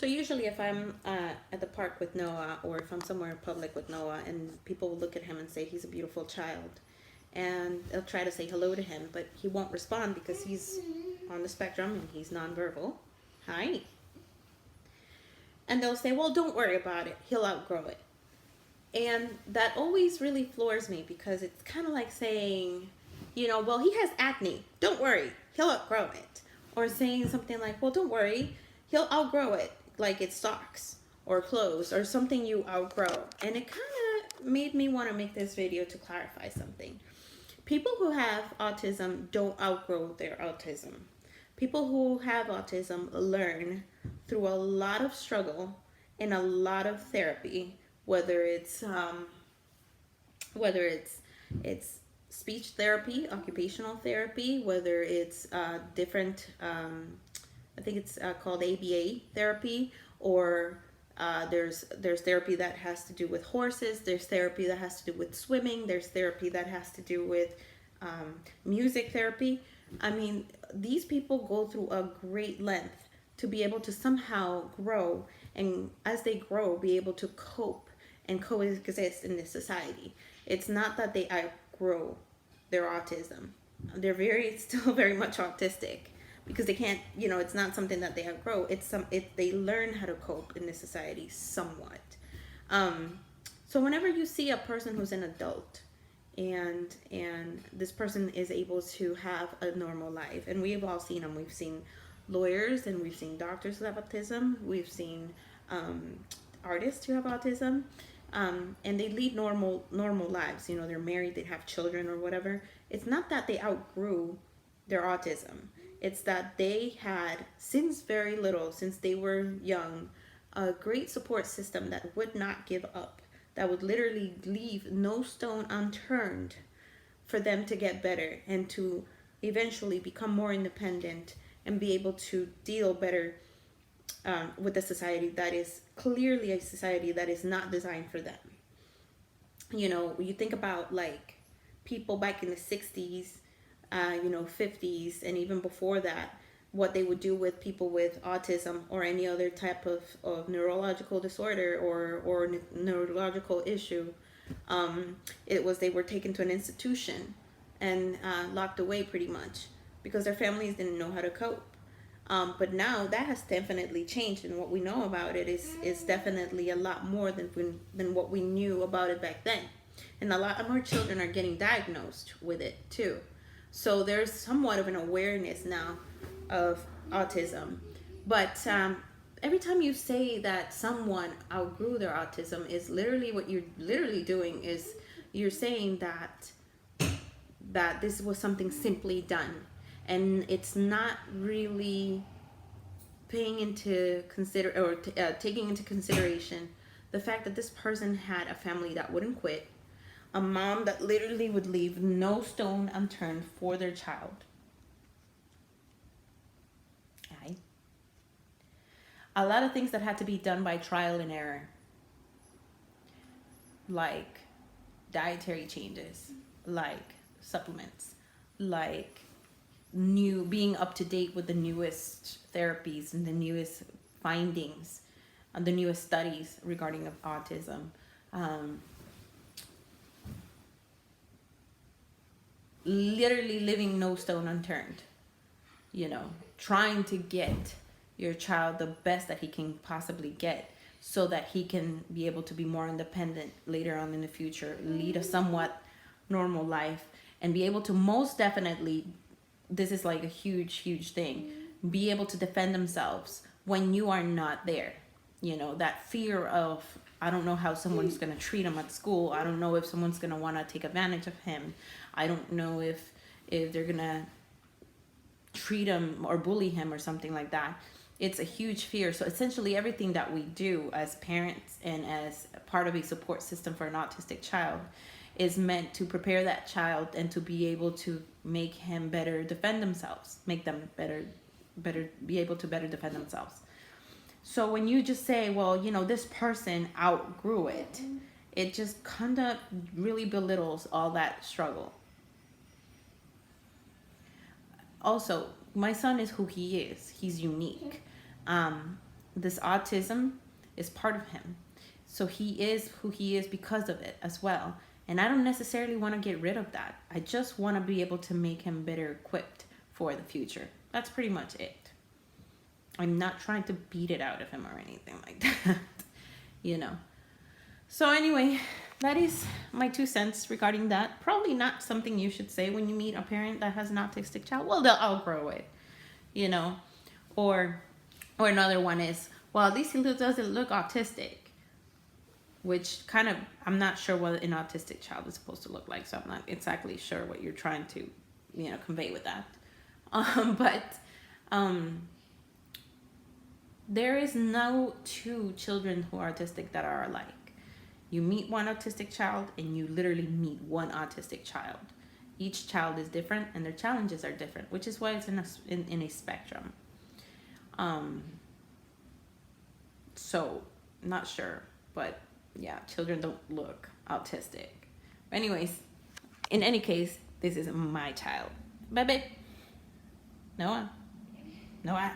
So usually if I'm at the park with Noah, or if I'm somewhere in public with Noah, and people will look at him and say he's a beautiful child, and they'll try to say hello to him, but he won't respond because he's on the spectrum and he's nonverbal. Hi. And they'll say, well, don't worry about it. He'll outgrow it. And that always really floors me, because it's kind of like saying, well, he has acne. Don't worry. He'll outgrow it. Or saying something like, well, don't worry. He'll outgrow it, like it's socks or clothes or something you outgrow. And it kind of made me want to make this video to clarify something. People who have autism don't outgrow their autism. People who have autism learn through a lot of struggle and a lot of therapy, whether it's it's speech therapy, occupational therapy, whether it's different, I think it's called ABA therapy, or there's therapy that has to do with horses. There's therapy that has to do with swimming. There's therapy that has to do with music therapy. I mean, these people go through a great length to be able to somehow grow, and as they grow, be able to cope and coexist in this society. It's not that they outgrow their autism. They're still very much autistic, because they can't, it's not something that they outgrow. They learn how to cope in this society somewhat. So whenever you see a person who's an adult, and this person is able to have a normal life, and we've all seen them. We've seen lawyers, and we've seen doctors who have autism. We've seen artists who have autism, and they lead normal lives. They're married, they have children or whatever. It's not that they outgrew their autism. It's that they had, since very little, since they were young, a great support system that would not give up, that would literally leave no stone unturned for them to get better and to eventually become more independent and be able to deal better with a society that is clearly a society that is not designed for them. You think about like people back in the 60s, 50s, and even before that, what they would do with people with autism or any other type of neurological disorder or neurological issue. It was, they were taken to an institution and locked away pretty much, because their families didn't know how to cope. But now that has definitely changed, and what we know about it is definitely a lot more than what we knew about it back then. And a lot more children are getting diagnosed with it too. So there's somewhat of an awareness now of autism. But every time you say that someone outgrew their autism, is literally what you're literally doing is you're saying that this was something simply done, and it's not really paying into taking into consideration the fact that this person had a family that wouldn't quit, a mom that literally would leave no stone unturned for their child. A lot of things that had to be done by trial and error, like dietary changes, like supplements, like being up to date with the newest therapies and the newest findings and the newest studies regarding of autism. Literally living no stone unturned, trying to get your child the best that he can possibly get, so that he can be able to be more independent later on in the future, lead a somewhat normal life, and be able to, most definitely, this is like a huge thing, be able to defend themselves when you are not there. That fear of, I don't know how someone's going to treat him at school. I don't know if someone's going to want to take advantage of him. I don't know if they're going to treat him or bully him or something like that. It's a huge fear. So essentially everything that we do as parents and as part of a support system for an autistic child is meant to prepare that child and to be able to make him better defend themselves, make them better be able to better defend themselves. So when you just say, well, this person outgrew it, it just kind of really belittles all that struggle. Also, my son is who he is. He's unique. this autism is part of him. So he is who he is because of it as well. And I don't necessarily want to get rid of that. I just want to be able to make him better equipped for the future. That's pretty much it. I'm not trying to beat it out of him or anything like that, you know. So anyway, that is my 2 cents regarding that. Probably not something you should say when you meet a parent that has an autistic child. Well, they'll outgrow it, you know. Or another one is, well, at least he doesn't look autistic. Which kind of, I'm not sure what an autistic child is supposed to look like. So I'm not exactly sure what you're trying to, convey with that. But there is no two children who are autistic that are alike. You meet one autistic child and you literally meet one autistic child. Each child is different and their challenges are different, which is why it's in a spectrum. So, not sure, but yeah, children don't look autistic. But anyways, in any case, this is my child. Baby. Noah. Noah.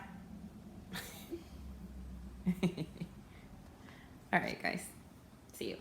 All right, guys. See you.